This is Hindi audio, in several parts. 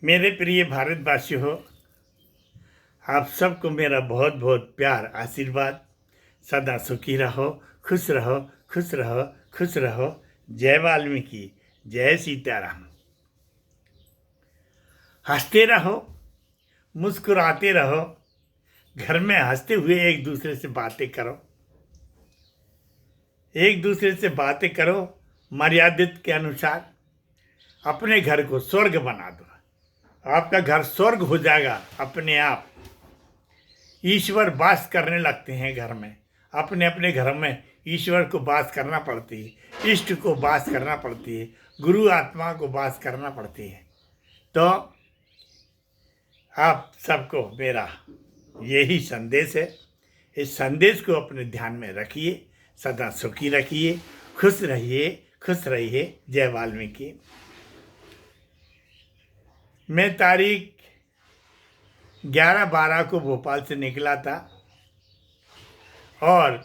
मेरे प्रिय भारतवासियों हो, आप सबको मेरा बहुत बहुत प्यार आशीर्वाद। सदा सुखी रहो, खुश रहो, खुश रहो, खुश रहो। जय वाल्मीकि, जय सीताराम। हंसते रहो, मुस्कुराते रहो, घर में हंसते हुए एक दूसरे से बातें करो। एक दूसरे से बातें करो मर्यादित के अनुसार। अपने घर को स्वर्ग बना दो। आपका घर स्वर्ग हो जाएगा अपने आप। ईश्वर वास करने लगते हैं घर में। अपने अपने घर में ईश्वर को वास करना पड़ती है, इष्ट को वास करना पड़ती है, गुरु आत्मा को वास करना पड़ती है। तो आप सबको मेरा यही संदेश है। इस संदेश को अपने ध्यान में रखिए, सदा सुखी रखिए, खुश रहिए, खुश रहिए। जय वाल्मीकि। मैं तारीख 11/12 को भोपाल से निकला था और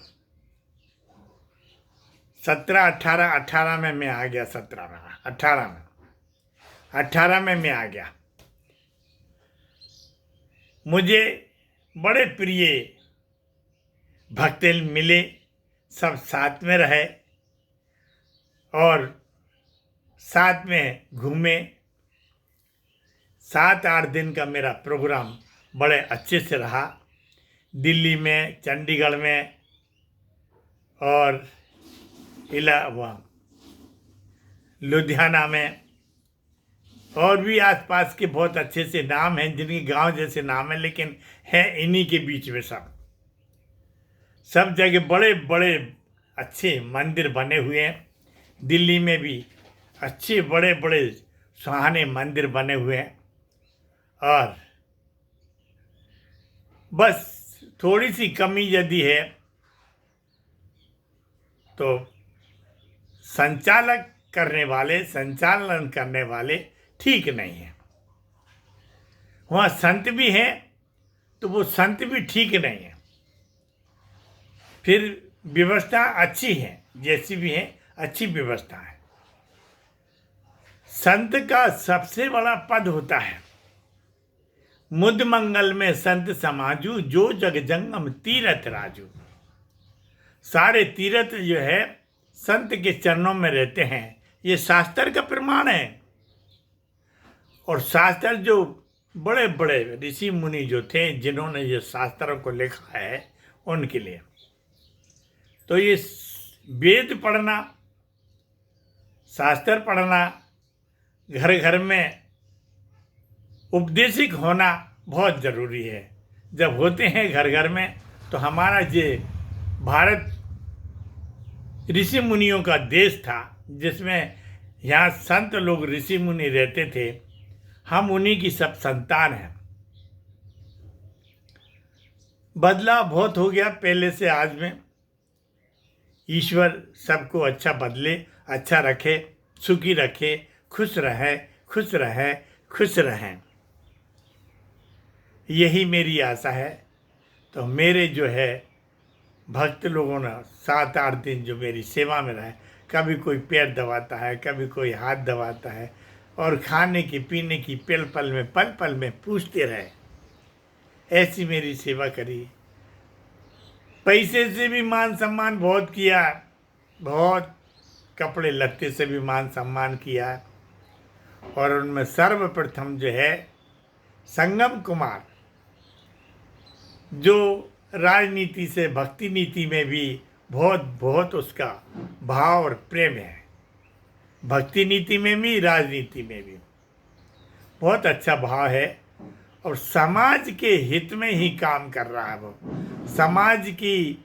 17, 18 में मैं आ गया। 17 में, 18 में मैं आ गया। मुझे बड़े प्रिय भक्त मिले, सब साथ में रहे और साथ में घूमे। 7-8 दिन का मेरा प्रोग्राम बड़े अच्छे से रहा। दिल्ली में, चंडीगढ़ में और लुधियाना में और भी आसपास के बहुत अच्छे से नाम हैं, जिनके गांव जैसे नाम हैं, लेकिन हैं इन्हीं के बीच में। सब जगह बड़े बड़े अच्छे मंदिर बने हुए हैं। दिल्ली में भी अच्छे बड़े बड़े सुहाने मंदिर बने हुए हैं। और बस थोड़ी सी कमी यदि है तो संचालन करने वाले ठीक नहीं है। वहाँ संत भी हैं तो वो संत भी ठीक नहीं है। फिर व्यवस्था अच्छी है, जैसी भी है अच्छी व्यवस्था है। संत का सबसे बड़ा पद होता है, मुद मंगल में संत समाजू, जो जग जंगम तीरथ राजू। सारे तीर्थ जो है संत के चरणों में रहते हैं, ये शास्त्र का प्रमाण है। और शास्त्र जो बड़े बड़े ऋषि मुनि जो थे, जिन्होंने ये शास्त्रों को लिखा है, उनके लिए तो ये वेद पढ़ना, शास्त्र पढ़ना, घर घर में उपदेशिक होना बहुत ज़रूरी है। जब होते हैं घर घर में तो हमारा ये भारत ऋषि मुनियों का देश था, जिसमें यहाँ संत लोग ऋषि मुनि रहते थे। हम उन्हीं की सब संतान हैं। बदलाव बहुत हो गया पहले से आज में। ईश्वर सबको अच्छा बदले, अच्छा रखे, सुखी रखे, खुश रहे, खुश रहे, खुश रहें, यही मेरी आशा है। तो मेरे जो है भक्त लोगों ने 7-8 दिन जो मेरी सेवा में रहे, कभी कोई पैर दबाता है, कभी कोई हाथ दबाता है, और खाने की पीने की पल पल में पूछते रहे। ऐसी मेरी सेवा करी। पैसे से भी मान सम्मान बहुत किया, बहुत कपड़े लत्ते से भी मान सम्मान किया। और उनमें सर्वप्रथम जो है संगम कुमार, जो राजनीति से भक्ति नीति में भी बहुत बहुत उसका भाव और प्रेम है। भक्ति नीति में भी, राजनीति में भी बहुत अच्छा भाव है और समाज के हित में ही काम कर रहा है। वो समाज की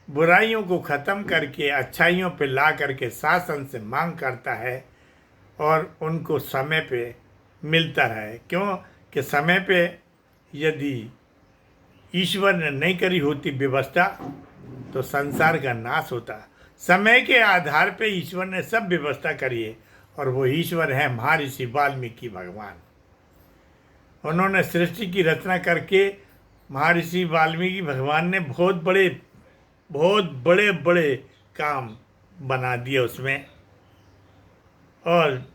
बुराइयों को ख़त्म करके अच्छाइयों पे ला करके शासन से मांग करता है और उनको समय पे मिलता रहे। क्यों कि समय पे यदि ईश्वर ने नहीं करी होती व्यवस्था तो संसार का नाश होता। समय के आधार पे ईश्वर ने सब व्यवस्था करी है और वो ईश्वर है महर्षि वाल्मीकि भगवान। उन्होंने सृष्टि की रचना करके महर्षि वाल्मीकि भगवान ने बहुत बड़े बड़े काम बना दिए उसमें। और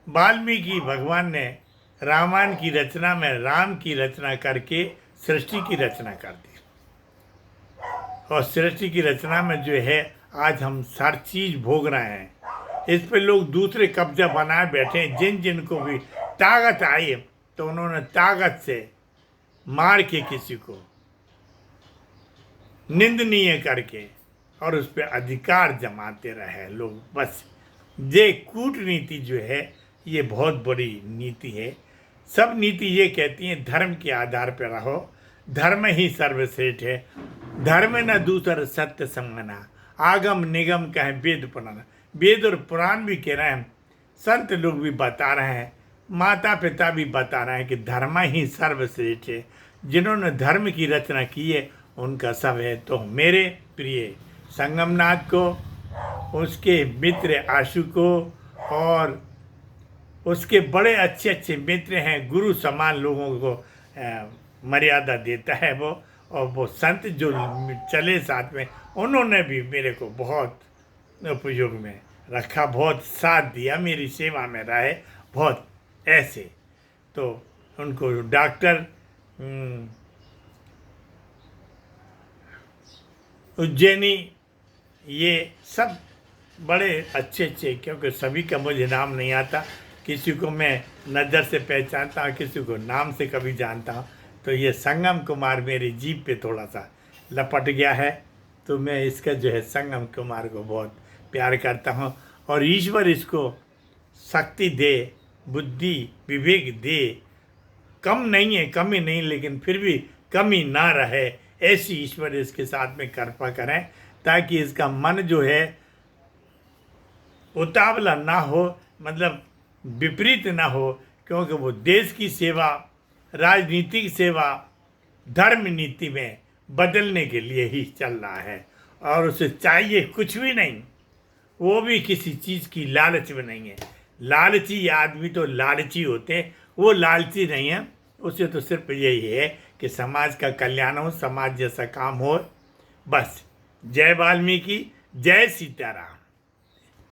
वाल्मीकि भगवान ने रामायण की रचना में राम की रचना करके सृष्टि की रचना कर दी। और सृष्टि की रचना में जो है आज हम हर चीज भोग रहे हैं। इस पे लोग दूसरे कब्जा बनाए बैठे हैं। जिन जिनको भी ताकत आई तो उन्होंने ताकत से मार के किसी को निंदनीय करके और उस पर अधिकार जमाते रहे लोग। बस ये कूटनीति जो है ये बहुत बड़ी नीति है। सब नीति ये कहती है धर्म के आधार पर रहो, धर्म ही सर्वश्रेष्ठ है। धर्म न दूसर सत्य समना, आगम निगम कहें वेद पुराण। वेद और पुराण भी कह रहे हैं, संत लोग भी बता रहे हैं, माता पिता भी बता रहे हैं कि धर्म ही सर्वश्रेष्ठ है। जिन्होंने धर्म की रचना की है उनका सब है। तो मेरे प्रिय संगमनाथ को, उसके मित्र आशु को और उसके बड़े अच्छे अच्छे मित्र हैं, गुरु समान लोगों को मर्यादा देता है वो। और वो संत जो चले साथ में उन्होंने भी मेरे को बहुत उपयोग में रखा, बहुत साथ दिया, मेरी सेवा में रहे बहुत ऐसे। तो उनको डॉक्टर उज्जैनी ये सब बड़े अच्छे अच्छे, क्योंकि सभी का मुझे नाम नहीं आता। किसी को मैं नज़र से पहचानता हूँ, किसी को नाम से कभी जानता हूँ। तो ये संगम कुमार मेरी जीभ पे थोड़ा सा लपट गया है, तो मैं इसका जो है संगम कुमार को बहुत प्यार करता हूँ। और ईश्वर इसको शक्ति दे, बुद्धि विवेक दे। कम नहीं है, कमी नहीं, लेकिन फिर भी कमी ना रहे ऐसी ईश्वर इसके साथ में कृपा करें, ताकि इसका मन जो है उतावला ना हो, मतलब विपरीत ना हो। क्योंकि वो देश की सेवा, राजनीतिक सेवा धर्म नीति में बदलने के लिए ही चल रहा है। और उसे चाहिए कुछ भी नहीं, वो भी किसी चीज़ की लालच में नहीं है। लालची आदमी तो लालची होते हैं, वो लालची नहीं है। उसे तो सिर्फ यही है कि समाज का कल्याण हो, समाज जैसा काम हो, बस। जय वाल्मीकि, जय सीताराम।